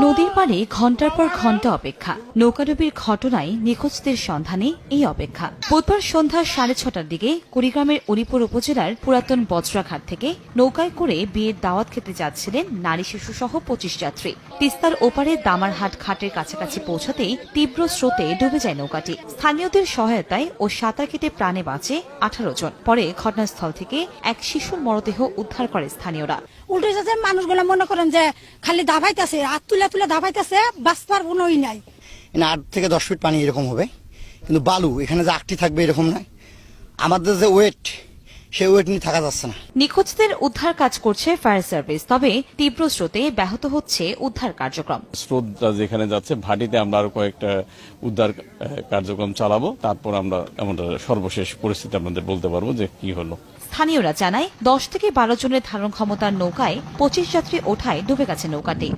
নদীর পাড়ে ঘণ্টার পর ঘণ্টা অপেক্ষা, নৌকাডুবির ঘটনায় নিখোঁজদের সন্ধানে এই অপেক্ষা। বুধবার সন্ধ্যা 6:30টার দিকে কুড়িগ্রামের উলিপুর উপজেলার পুরাতন বজ্রাঘাট থেকে নৌকায় করে বিয়ের দাওয়াত খেতে যাচ্ছিলেন নারী শিশু সহ 25 যাত্রী। তিস্তার ওপারে দামারহাট ঘাটের কাছাকাছি পৌঁছাতেই তীব্র স্রোতে ডুবে যায় নৌকাটি। স্থানীয়দের সহায়তায় ও সাঁতার কেটে প্রাণে বাঁচে 18 জন। পরে ঘটনাস্থল থেকে এক শিশুর মরদেহ উদ্ধার করে স্থানীয়রা। উল্টে যাচ্ছে মানুষগুলো মনে করেন যে খালি দাবাইতেছে, হাত তুলে তুলে দাবাইতেছে, বাঁচবার কোনোই নাই। 8 থেকে 10 ফিট পানি এরকম হবে, কিন্তু বালু এখানে যে আকটি থাকবে এরকম নয়। আমাদের যে ওয়েট, সেই ওয়েট নিয়ে থাকা যাচ্ছে না। নিখোঁজদের উদ্ধার কাজ করছে ফায়ার সার্ভিস, তবে তীব্র স্রোতে ব্যাহত হচ্ছে উদ্ধার কার্যক্রম। স্রোতটা যেখানে যাচ্ছে ভাটিতে আমরা আরো কয়েকটা উদ্ধার কার্যক্রম চালাবো, তারপর আমরা আমাদের সর্বশেষ পরিস্থিতি আপনাদের বলতে পারবো যে কি হলো। স্থানীয়রা জানায় 10 থেকে 12 জনের ধারণ ক্ষমতার নৌকায় 25 যাত্রী ওঠায় ডুবে গেছে নৌকাটি।